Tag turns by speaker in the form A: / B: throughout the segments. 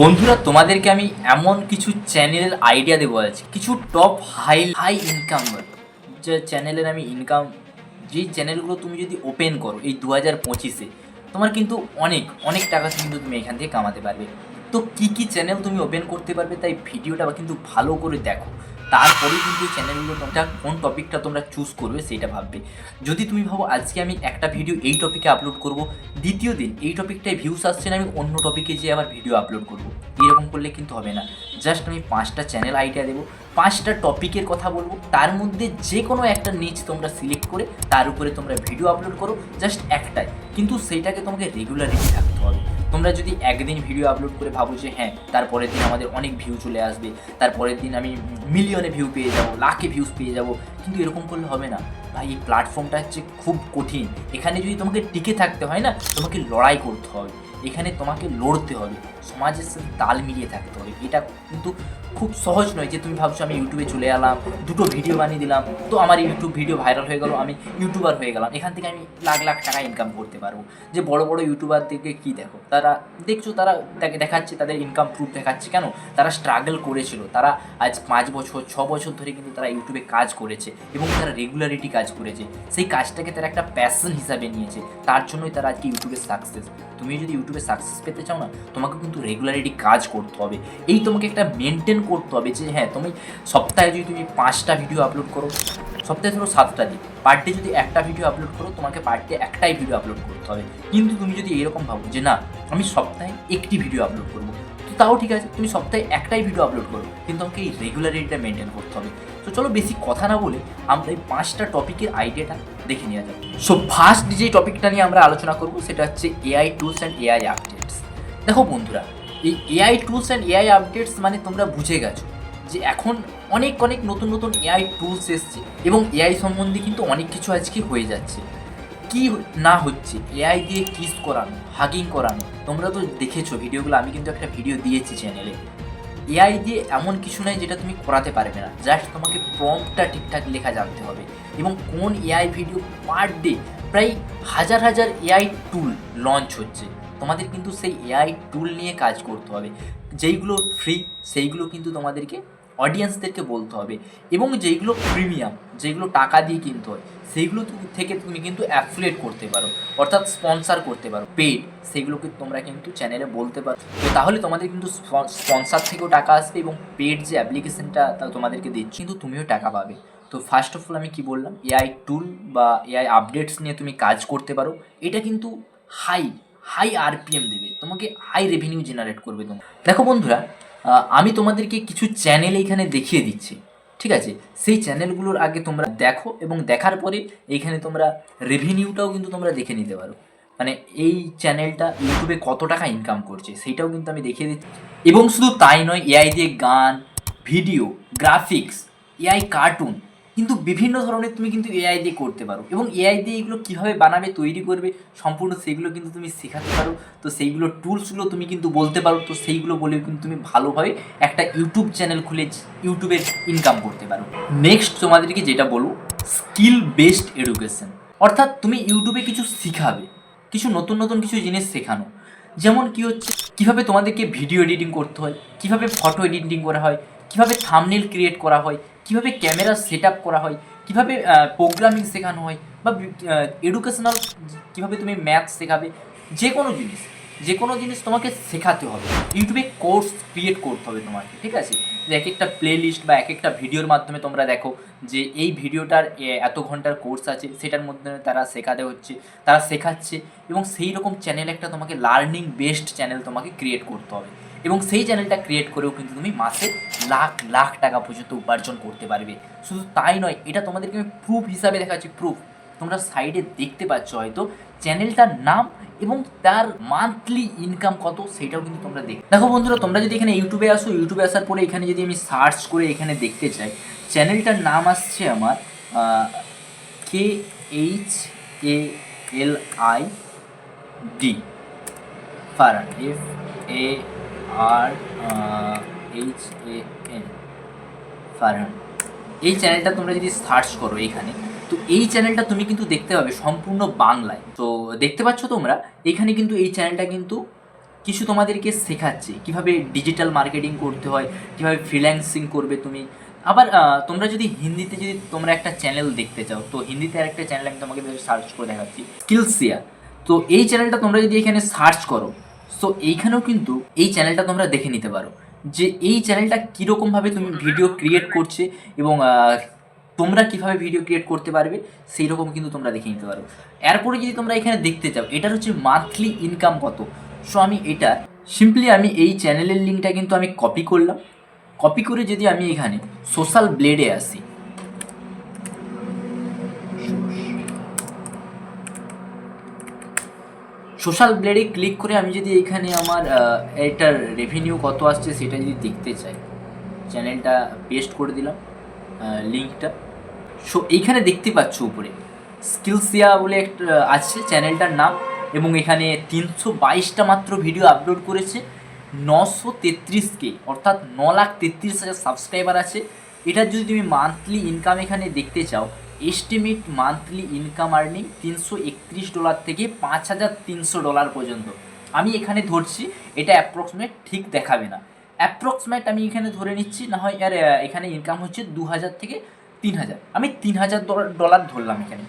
A: বন্ধুরা, তোমাদেরকে আমি এমন কিছু চ্যানেলের আইডিয়া দেবো আজকে, কিছু টপ হাই হাই ইনকাম যে চ্যানেলের আমি ইনকাম, যেই চ্যানেলগুলো তুমি যদি ওপেন করো এই 2025-এ, তোমার কিন্তু অনেক অনেক টাকা কিন্তু তুমি এখান থেকে কামাতে পারবে। তো কী কী চ্যানেল তুমি ওপেন করতে পারবে, তাই ভিডিওটা কিন্তু ভালো করে দেখো, তারপরেই কিন্তু এই চ্যানেলগুলো তোমরা কোন টপিকটা তোমরা চুজ করবে সেইটা ভাববে। যদি তুমি ভাবো আজকে আমি একটা ভিডিও এই টপিকে আপলোড করব, দ্বিতীয় দিন এই টপিকটায় ভিউস আসছে না, আমি অন্য টপিকে যেয়ে আবার ভিডিও আপলোড করব, এরকম করলে কিন্তু হবে না। জাস্ট আমি 5টা চ্যানেল আইডিয়া দেবো, 5টা টপিকের কথা বলবো, তার মধ্যে যে কোনো একটা নিচ তোমরা সিলেক্ট করে তার উপরে তোমরা ভিডিও আপলোড করো, জাস্ট একটাই, কিন্তু সেইটাকে তোমাকে রেগুলারিটি থাকতে হবে। তোমরা যদি একদিন ভিডিও আপলোড করে ভাবো যে হ্যাঁ তারপরের দিন আমাদের অনেক ভিউ চলে আসবে, তারপরের দিন আমি মিলিয়নে ভিউ পেয়ে যাবো, লাখে ভিউজ পেয়ে যাবো, কিন্তু এরকম করলে হবে না ভাই। এই প্ল্যাটফর্মটা হচ্ছে খুব কঠিন। এখানে যদি তোমাকে টিকে থাকতে হয় না, তোমাকে লড়াই করতে হবে, এখানে তোমাকে লড়তে হবে, সমাজের সাথে তাল মিলিয়ে থাকতে হবে। এটা কিন্তু খুব সহজ নয় যে তুমি ভাবছো আমি ইউটিউবে চলে এলাম, দুটো ভিডিও বানিয়ে দিলাম, তো আমার ইউটিউব ভিডিও ভাইরাল হয়ে গেল, আমি ইউটিউবার হয়ে গেলাম, এখান থেকে আমি লাখ লাখ টাকা ইনকাম করতে পারবো। যে বড় বড় ইউটিউবারদেরকে কী দেখো, তারা দেখছো তারা তাকে দেখাচ্ছে, তাদের ইনকাম প্রুফ দেখাচ্ছে, কেন? তারা স্ট্রাগল করেছিল, তারা আজ 5 বছর 6 বছর ধরে কিন্তু তারা ইউটিউবে কাজ করেছে এবং তারা রেগুলারিটি কাজ করেছে, সেই কাজটাকে তারা একটা প্যাশন হিসাবে নিয়েছে, তার জন্যই তারা আজকে ইউটিউবে সাকসেস। তুমি যদি ইউটিউবে সাকসেস পেতে চাও না, তোমাকে কিন্তু রেগুলারিটি কাজ করতে হবে, এই তোমাকে একটা মেনটেন করতে হবে যে হ্যাঁ তুমি সপ্তাহে যদি তুমি 5টা ভিডিও আপলোড করো, সপ্তাহে ধরো 7টা দিন, পার ডে যদি একটা ভিডিও আপলোড করো, তোমাকে পার ডে একটাই ভিডিও আপলোড করতে হবে। কিন্তু তুমি যদি এরকম ভাবো যে না আমি সপ্তাহে একটি ভিডিও আপলোড করবো, তো তাও ঠিক আছে, তুমি সপ্তাহে একটাই ভিডিও আপলোড করো, কিন্তু তোমাকে এই রেগুলারিটিটা মেনটেন করতে হবে। তো চলো বেশি কথা না বলে আমরা এই 5টা টপিকের আইডিয়াটা দেখে নেওয়া যাক। সো ফার্স্ট যে টপিকটা নিয়ে আমরা আলোচনা করবো সেটা হচ্ছে AI tools and AI updates. দেখো বন্ধুরা, এই AI tools and AI updates মানে তোমরা বুঝে গেছো যে এখন অনেক অনেক নতুন নতুন এআই টুলস এসছে এবং এআই সম্বন্ধে কিন্তু অনেক কিছু আজকে হয়ে যাচ্ছে। কি না হচ্ছে, এআই দিয়ে কিস করানো, হাগিং করানো, তোমরা তো দেখেছো ভিডিওগুলো, আমি কিন্তু একটা ভিডিও দিয়েছি চ্যানেলে। এআই দিয়ে এমন কিছু নাই যেটা তুমি করাতে পারবে না, জাস্ট তোমাকে প্রম্পটটা ঠিকঠাক লেখা জানতে হবে। এবং কোন এআই ভিডিও পার ডে প্রায় হাজার হাজার এআই টুল লঞ্চ হচ্ছে, তোমাদের কিন্তু সেই এআই টুল নিয়ে কাজ করতে হবে। যেইগুলো ফ্রি সেইগুলো কিন্তু তোমাদেরকে অডিয়েন্সদেরকে বলতে হবে, এবং যেইগুলো প্রিমিয়াম, যেগুলো টাকা দিয়ে কিনতে হয়, সেইগুলো থেকে তুমি কিন্তু অ্যাফিলিয়েট করতে পারো, অর্থাৎ স্পন্সার করতে পারো, পেড, সেগুলোকে তোমরা কিন্তু চ্যানেলে বলতে পারো। তো তাহলে তোমাদের কিন্তু স্পন্সার থেকেও টাকা আসবে এবং পেড যে অ্যাপ্লিকেশনটা তোমাদেরকে দিচ্ছে কিন্তু তুমিও টাকা পাবে। তো ফার্স্ট অফ অল আমি কি বললাম, এআই টুল বা এআই আপডেটস নিয়ে তুমি কাজ করতে পারো। এটা কিন্তু হাই হাই আরপিএম দেবে তোমাকে, হাই রেভিনিউ জেনারেট করবে তোমার। দেখো বন্ধুরা, আমি তোমাদেরকে কিছু চ্যানেল এইখানে দেখিয়ে দিচ্ছি, ঠিক আছে? সেই চ্যানেলগুলোর আগে তোমরা দেখো এবং দেখার পরে এইখানে তোমরা রেভিনিউটাও কিন্তু তোমরা দেখে নিতে পারো, মানে এই চ্যানেলটা ইউটিউবে কত টাকা ইনকাম করছে সেইটাও কিন্তু আমি দেখিয়ে দিচ্ছি। এবং শুধু তাই নয়, এআই দিয়ে গান, ভিডিও, গ্রাফিক্স, এআই কার্টুন, কিন্তু বিভিন্ন ধরনের তুমি কিন্তু এআই দিয়ে করতে পারো, এবং এআই দিয়ে এগুলো কীভাবে বানাবে, তৈরি করবে সম্পূর্ণ সেগুলো কিন্তু তুমি শেখাতে পারো। তো সেইগুলো টুলসগুলো তুমি কিন্তু বলতে পারো, তো সেইগুলো বলেও কিন্তু তুমি ভালোভাবে একটা ইউটিউব চ্যানেল খুলে ইউটিউবে ইনকাম করতে পারো। নেক্সট তোমাদেরকে যেটা বলবো, স্কিল বেসড এডুকেশন, অর্থাৎ তুমি ইউটিউবে কিছু শিখাবে, কিছু নতুন নতুন কিছু জিনিস শেখানো। যেমন কি হচ্ছে, কীভাবে তোমাদেরকে ভিডিও এডিটিং করতে হয়, কীভাবে ফটো এডিটিং করা হয়, কীভাবে থাম্বনেল ক্রিয়েট করা হয়, কীভাবে ক্যামেরা সেট আপ করা হয়, কীভাবে প্রোগ্রামিং শেখানো হয়, বা এডুকেশনাল কীভাবে তুমি ম্যাথস শেখাবে, যে কোনো জিনিস, যে কোনো জিনিস তোমাকে শেখাতে হবে। ইউটিউবে কোর্স ক্রিয়েট করতে হবে তোমাকে, ঠিক আছে? যে এক একটা প্লে লিস্ট বা এক একটা ভিডিওর মাধ্যমে তোমরা দেখো যে এই ভিডিওটার এত ঘন্টার কোর্স আছে, সেটার মধ্যে তারা শেখাতে হচ্ছে, তারা শেখাচ্ছে, এবং সেই রকম চ্যানেল একটা তোমাকে লার্নিং বেসড চ্যানেল তোমাকে ক্রিয়েট করতে হবে। এবং সেই চ্যানেলটা ক্রিয়েট করেও কিন্তু তুমি মাসে লাখ লাখ টাকা পর্যন্ত উপার্জন করতে পারবে। শুধু তাই নয়, এটা তোমাদেরকে আমি প্রুফ হিসাবে দেখাচ্ছি, প্রুফ তোমরা সাইডে দেখতে পাচ্ছ হয়তো, চ্যানেলটার নাম এবং তার মান্থলি ইনকাম কত সেটাও কিন্তু তোমরা দেখো বন্ধুরা। তোমরা যদি এখানে ইউটিউবে আসো, ইউটিউবে আসার পরে এখানে যদি আমি সার্চ করে এখানে দেখতে চাই, চ্যানেলটার নাম আসছে আমার KHALID ফারহান, FARHAN ফারহান। এই চ্যানেলটা তোমরা যদি সার্চ করো এখানে, তো এই চ্যানেলটা তুমি কিন্তু দেখতে পাবে সম্পূর্ণ বাংলায়। তো দেখতে পাচ্ছ তোমরা এখানে কিন্তু এই চ্যানেলটা কিন্তু কিছু তোমাদেরকে শেখাচ্ছে কীভাবে ডিজিটাল মার্কেটিং করতে হয়, কীভাবে ফ্রিল্যান্সিং করবে তুমি। আবার তোমরা যদি হিন্দিতে যদি তোমরা একটা চ্যানেল দেখতে চাও, তো হিন্দিতে আরেকটা চ্যানেল আমি তোমাকে সার্চ করে দেখাচ্ছি, স্কিলসিয়া। তো এই চ্যানেলটা তোমরা যদি এখানে সার্চ করো, সো এইখানেও কিন্তু এই চ্যানেলটা তোমরা দেখে নিতে পারো যে এই চ্যানেলটা কীরকমভাবে তুমি ভিডিও ক্রিয়েট করছে এবং তোমরা কীভাবে ভিডিও ক্রিয়েট করতে পারবে সেই রকম কিন্তু তোমরা দেখে নিতে পারো। এরপরে যদি তোমরা এখানে দেখতে চাও এটার হচ্ছে মান্থলি ইনকাম কত, সো আমি এটা সিম্পলি আমি এই চ্যানেলের লিঙ্কটা কিন্তু আমি কপি করলাম। কপি করে যদি আমি এখানে সোশ্যাল ব্লেডে আসি, সোশ্যাল ব্লেডে ক্লিক করে আমি যদি এখানে আমার এটার রেভিনিউ কত আসছে সেটা যদি দেখতে চাই, চ্যানেলটা পেস্ট করে দিলাম লিঙ্কটা। সো এইখানে দেখতে পাচ্ছ উপরে স্কিলসিয়া বলে একটা আছে চ্যানেলটার নাম, এবং এখানে 322টা মাত্র ভিডিও আপলোড করেছে, 933K অর্থাৎ 9,33,000 সাবস্ক্রাইবার আছে। এটার যদি তুমি মান্থলি ইনকাম এখানে দেখতে চাও, এস্টিমেট মান্থলি ইনকাম আর্নিং $331 থেকে $5,300 পর্যন্ত। আমি এখানে ধরছি, এটা অ্যাপ্রক্সিমেট ঠিক দেখাবে না, অ্যাপ্রক্সিমেট আমি এখানে ধরে নিচ্ছি, না হয় আর এখানে ইনকাম হচ্ছে 2,000 থেকে 3,000, আমি $3,000 ধরলাম এখানে।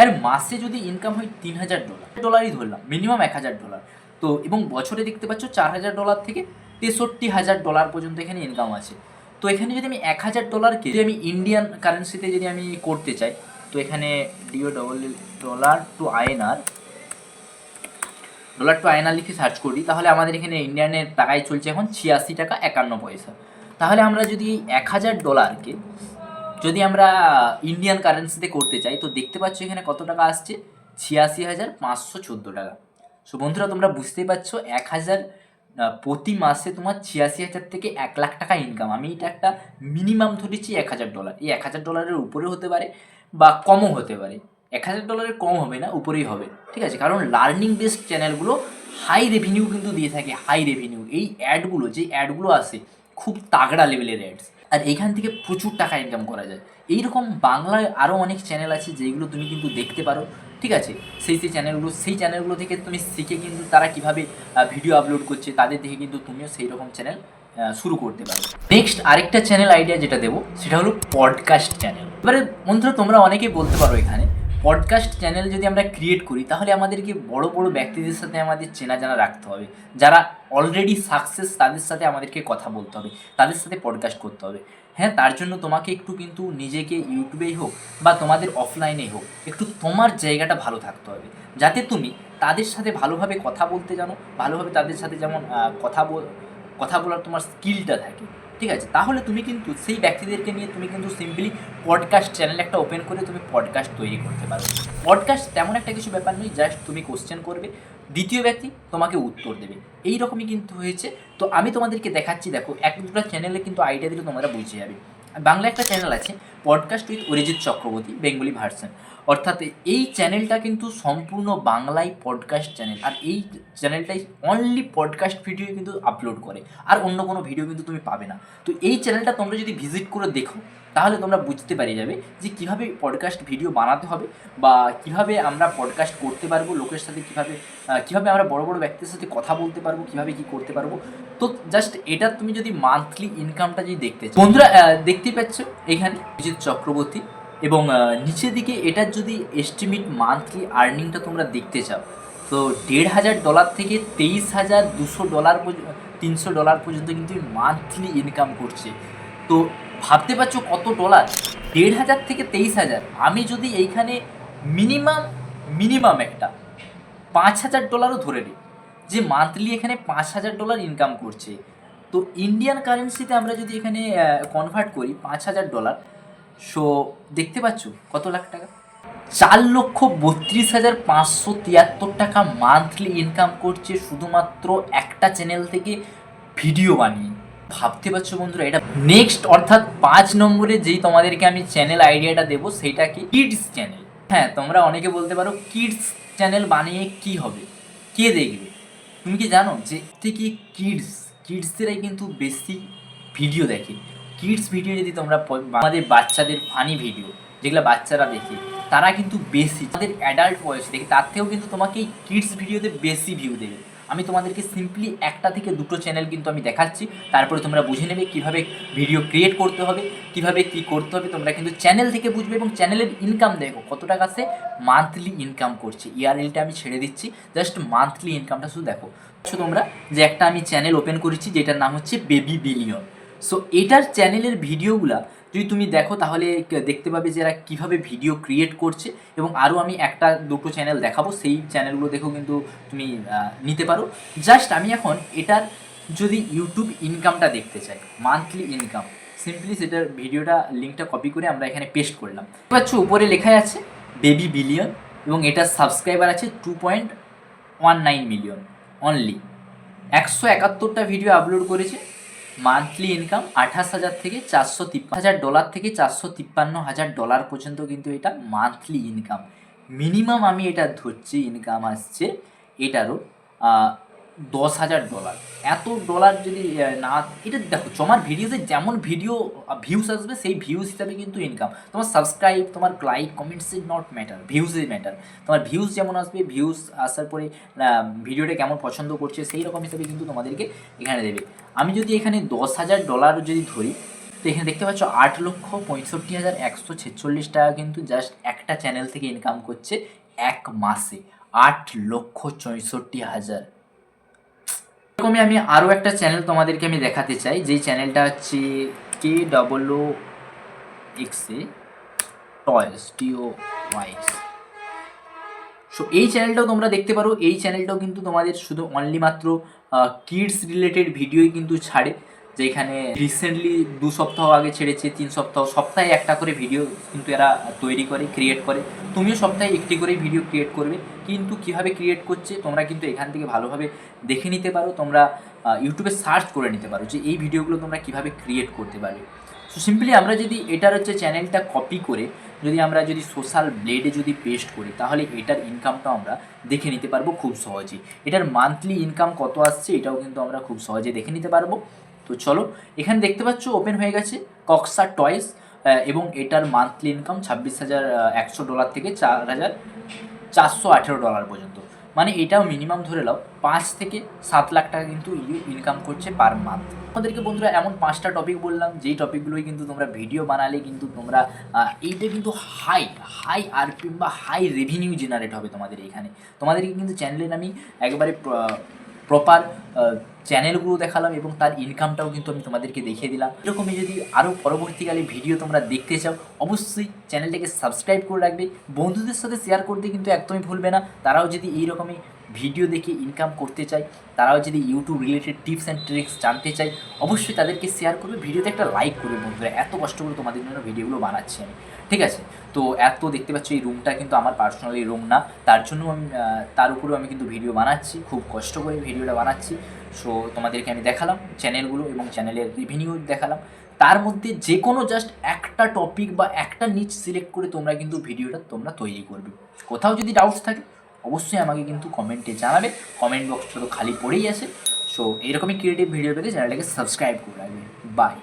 A: এর মাসে যদি ইনকাম হয় $3,000 ধরলাম, মিনিমাম $1,000। তো এবং বছরে দেখতে পাচ্ছ $4,000 থেকে $63,000 পর্যন্ত এখানে ইনকাম আছে। তো এখানে যদি আমি $1,000কে যদি আমি ইন্ডিয়ান কারেন্সিতে যদি আমি করতে চাই, তো এখানে $ডলার টু আয়নার লিখে সার্চ করি, তাহলে আমাদের এখানে ইন্ডিয়ানের টাকায় চলছে এখন 86 টাকা 51 পয়সা। তাহলে আমরা যদি $1,000কে যদি আমরা ইন্ডিয়ান কারেন্সিতে করতে চাই, তো দেখতে পাচ্ছ এখানে কত টাকা আসছে, 86,514 টাকা। সো বন্ধুরা তোমরা বুঝতেই পারছো 1,000 প্রতি মাসে তোমার 86,000 থেকে 1,00,000 টাকা ইনকাম। আমি এটা একটা মিনিমাম ধরেছি $1,000। এই $1,000-এর উপরে হতে পারে বা কমও হতে পারে, $1,000-এর কম হবে না, উপরেই হবে, ঠিক আছে। কারণ লার্নিং বেসড চ্যানেলগুলো হাই রেভিনিউ কিন্তু দিয়ে থাকে, হাই রেভিনিউ। এই অ্যাডগুলো যে অ্যাডগুলো আসে খুব তাগড়া লেভেলের অ্যাডস, আর এইখান থেকে প্রচুর টাকা ইনকাম করা যায়। এইরকম বাংলায় আরও অনেক চ্যানেল আছে যেগুলো তুমি কিন্তু দেখতে পারো, ঠিক আছে। সেই চ্যানেলগুলো থেকে তুমি শিখে কিন্তু তারা কীভাবে ভিডিও আপলোড করছে তাদের দেখে কিন্তু তুমিও সেই রকম চ্যানেল শুরু করতে পারো। নেক্সট আরেকটা চ্যানেল আইডিয়া যেটা দেবো সেটা হলো পডকাস্ট চ্যানেল। এবারে বন্ধুরা তোমরা অনেকেই বলতে পারো এখানে পডকাস্ট চ্যানেল যদি আমরা ক্রিয়েট করি তাহলে আমাদেরকে বড় বড় ব্যক্তিদের সাথে আমাদের চেনা জানা রাখতে হবে, যারা অলরেডি সাকসেস, তাদের সাথে আমাদেরকে কথা বলতে হবে, তাদের সাথে পডকাস্ট করতে হবে। হ্যাঁ, তার জন্য তোমাকে একটু কিন্তু নিজেকে ইউটিউবেই হোক বা তোমাদের অফলাইনেই হোক একটু তোমার জায়গাটা ভালো থাকতে হবে, যাতে তুমি তাদের সাথে ভালোভাবে কথা বলতে জানো, ভালোভাবে তাদের সাথে যেমন কথা বলার তোমার স্কিলটা থাকে, ঠিক আছে। তাহলে তুমি কিন্তু সেই ব্যক্তিদেরকে নিয়ে তুমি কিন্তু সিম্পলি পডকাস্ট চ্যানেল একটা ওপেন করে তুমি পডকাস্ট তৈরি করতে পারো। পডকাস্ট তেমন একটা কিছু ব্যাপার নেই, জাস্ট তুমি কোশ্চেন করবে, দ্বিতীয় ব্যক্তি তোমাকে উত্তর দেবে, এই রকমই কিন্তু হয়েছে। তো আমি তোমাদেরকে দেখাচ্ছি, দেখো এক দুটো চ্যানেলে কিন্তু আইডিয়া দিলে তোমরা বুঝে যাবে। বাংলা একটা চ্যানেল আছে podcast with Arijit Chakraborty, Bengali version, অর্থাৎ এই চ্যানেলটা কিন্তু সম্পূর্ণ বাংলায় পডকাস্ট চ্যানেল, আর এই চ্যানেলটাই অনলি পডকাস্ট ভিডিও কিন্তু আপলোড করে, আর অন্য কোনো ভিডিও কিন্তু তুমি পাবে না। তো এই চ্যানেলটা তোমরা যদি ভিজিট করে দেখো তাহলে তোমরা বুঝতে পারে যাবে যে কীভাবে পডকাস্ট ভিডিও বানাতে হবে বা কীভাবে আমরা পডকাস্ট করতে পারবো, লোকের সাথে কীভাবে আমরা বড় বড় ব্যক্তির সাথে কথা বলতে পারবো, কীভাবে কী করতে পারবো। তো জাস্ট এটা তুমি যদি মান্থলি ইনকামটা যদি দেখতে চাও, বন্ধুরা দেখতেই পাচ্ছ এখানে অরিজিৎ চক্রবর্তী, এবং নিচের দিকে এটার যদি এস্টিমেট মান্থলি আর্নিংটা তোমরা দেখতে চাও, তো $1,500 থেকে $23,200 $300 পর্যন্ত কিন্তু মান্থলি ইনকাম করছে। তো ভাবতে পারছো কত ডলার, 1,500 থেকে 23,000। আমি যদি এইখানে মিনিমাম একটা $5,000 ধরে নিই যে মান্থলি এখানে $5,000 ইনকাম করছে, তো ইন্ডিয়ান কারেন্সিতে আমরা যদি এখানে কনভার্ট করি $5,000, সো দেখতে পাচ্ছ কত লাখ টাকা, 4,32,573 টাকা মান্থলি ইনকাম করছে শুধুমাত্র একটা চ্যানেল থেকে ভিডিও বানিয়ে। ভাবতে পারছো বন্ধুরা এটা। নেক্সট অর্থাৎ 5 নম্বরে যেই তোমাদেরকে আমি চ্যানেল আইডিয়াটা দেবো সেইটা কি, কিডস চ্যানেল। হ্যাঁ, তোমরা অনেকে বলতে পারো কিডস চ্যানেল বানিয়ে কি হবে, কে দেখবে। তুমি কি জানো যে থেকে কিডসদেরাই কিন্তু বেশি ভিডিও দেখে। কিডস ভিডিও যদি তোমরা আমাদের বাচ্চাদের ফানি ভিডিও যেগুলো বাচ্চারা দেখে তারা কিন্তু বেশি, তাদের অ্যাডাল্ট বয়স দেখে তার থেকেও কিন্তু তোমাকে এই কিডস ভিডিওতে বেশি ভিউ দেবে। আমি তোমাদেরকে সিম্পলি একটা থেকে দুটো চ্যানেল কিন্তু আমি দেখাচ্ছি, তারপরে তোমরা বুঝে নেবে কীভাবে ভিডিও ক্রিয়েট করতে হবে, কীভাবে কী করতে হবে, তোমরা কিন্তু চ্যানেল থেকে বুঝবে। এবং চ্যানেলের ইনকাম দেখো কত টাকা সে মান্থলি ইনকাম করছে, ইয়ারলিটা আমি ছেড়ে দিচ্ছি, জাস্ট মান্থলি ইনকামটা শুধু দেখো। তোমরা যে একটা আমি চ্যানেল ওপেন করেছি যেটার নাম হচ্ছে বেবি বিলিয়ন। সো এটার চ্যানেলের ভিডিওগুলা যদি তুমি দেখো তাহলে দেখতে পাবে যে এরা কীভাবে ভিডিও ক্রিয়েট করছে, এবং আরও আমি একটা দুটো চ্যানেল দেখাবো, সেই চ্যানেলগুলো দেখেও কিন্তু তুমি নিতে পারো। জাস্ট আমি এখন এটার যদি ইউটিউব ইনকামটা দেখতে চাই, মান্থলি ইনকাম, সিম্পলি সেটার ভিডিওটা লিঙ্কটা কপি করে আমরা এখানে পেস্ট করলাম। পাচ্ছ উপরে লেখা আছে বেবি বিলিয়ন, এবং এটার সাবস্ক্রাইবার আছে 2.19 মিলিয়ন অনলি। 171টা ভিডিও আপলোড করেছে, মান্থলি ইনকাম $28,000 থেকে $453,000 থেকে $453,000 পর্যন্ত কিন্তু এটা মান্থলি ইনকাম। মিনিমাম আমি এটা ধরছি ইনকাম আসছে এটারও $10,000। এত ডলার যদি না, এটা দেখো তোমার ভিডিওতে যেমন ভিডিও ভিউজ আসবে সেই ভিউজ হিসাবে কিন্তু ইনকাম। তোমার সাবস্ক্রাইব, তোমার like, comments is not matter, ভিউজই ম্যাটার। তোমার ভিউজ যেমন আসবে, ভিউজ আসার পরে ভিডিওটা কেমন পছন্দ করছে সেই রকম হিসাবে কিন্তু তোমাদেরকে এখানে দেবে। আমি যদি এখানে $10,000 যদি ধরি, তো এখানে দেখতে পাচ্ছ 8,65,146 টাকা কিন্তু জাস্ট একটা চ্যানেল থেকে ইনকাম করছে এক মাসে। 8,64,000। এরকমই আমি আরও একটা চ্যানেল তোমাদেরকে আমি দেখাতে চাই, যেই চ্যানেলটা হচ্ছে KOOXA টয়েস TOYS। সো এই চ্যানেলটাও তোমরা দেখতে পারো। এই চ্যানেলটাও কিন্তু তোমাদের শুধু অনলি মাত্র কিডস রিলেটেড ভিডিওই কিন্তু ছাড়ে, যেখানে রিসেন্টলি 2 সপ্তাহ আগে ছেড়েছে, 3 সপ্তাহ, সপ্তাহে একটা করে ভিডিও কিন্তু এরা তৈরি করে, ক্রিয়েট করে। তুমিও সপ্তাহে একটি করে ভিডিও ক্রিয়েট করবে, কিন্তু কীভাবে ক্রিয়েট করছে তোমরা কিন্তু এখান থেকে ভালোভাবে দেখে নিতে পারো। তোমরা ইউটিউবে সার্চ করে নিতে পারো যে এই ভিডিওগুলো তোমরা কীভাবে ক্রিয়েট করতে পারবে। সো সিম্পলি আমরা যদি এটার হচ্ছে চ্যানেলটা কপি করে আমরা যদি সোশ্যাল ব্লেডে যদি পেস্ট করি, তাহলে এটার ইনকামটাও আমরা দেখে নিতে পারবো খুব সহজেই। এটার মান্থলি ইনকাম কত আসছে এটাও কিন্তু আমরা খুব সহজে দেখে নিতে পারবো। তো চলো, এখানে দেখতে পাচ্ছ ওপেন হয়ে গেছে কক্সা টয়েস, এবং এটার মান্থলি ইনকাম $26,100 থেকে $4,418 পর্যন্ত। মানে এটাও মিনিমাম ধরে নাও 5 থেকে 7 লাখ টাকা কিন্তু ইনকাম করছে পার মান্থ। আমাদেরকে বন্ধুরা এমন 5টা টপিক বললাম, যেই টপিকগুলোই কিন্তু তোমরা ভিডিও বানালে কিন্তু তোমরা এইটা কিন্তু হাই আরপিএম বা হাই রেভিনিউ জেনারেট হবে তোমাদের এখানে। তোমাদেরকে কিন্তু চ্যানেলের আমি একবারে প্রপার চ্যানেলগুলো দেখালাম, এবং তার ইনকামটাও কিন্তু আমি তোমাদেরকে দেখিয়ে দিলাম। এরকমই যদি আরও পরবর্তীকালে ভিডিও তোমরা দেখতে চাও, অবশ্যই চ্যানেলটাকে সাবস্ক্রাইব করে রাখবে, বন্ধুদের সাথে শেয়ার করতে কিন্তু একদমই ভুলবে না। তারাও যদি এইরকমই ভিডিও দেখে ইনকাম করতে চায়, তারাও যদি YouTube related tips and tricks জানতে চাই, অবশ্যই তাদেরকে শেয়ার করবে, ভিডিওতে একটা লাইক করবে। বন্ধুরা এত কষ্ট করে তোমাদের জন্য ভিডিওগুলো বানাচ্ছি আমি, ঠিক আছে? তো এত দেখতে পাচ্ছ এই রুমটা কিন্তু আমার পার্সোনালি রুম না, তার জন্য আমি তার উপরেও আমি কিন্তু ভিডিও বানাচ্ছি, খুব কষ্ট করে ভিডিওটা বানাচ্ছি। সো তোমাদেরকে আমি দেখালাম চ্যানেলগুলো এবং চ্যানেলের রেভিনিউ দেখালাম। তার মধ্যে যে কোনো জাস্ট একটা টপিক বা একটা নিচ সিলেক্ট করে তোমরা কিন্তু ভিডিওটা তোমরা তৈরি করবে। কোথাও যদি ডাউটস থাকে অবশ্যই আমাকে কিন্তু কমেন্টে জানাবে, কমেন্ট বক্সটা তো খালি পড়েই আছে। সো এইরকমই ক্রিয়েটিভ ভিডিও পেতে চ্যানেলটাকে সাবস্ক্রাইব করে রাখবে। বাই।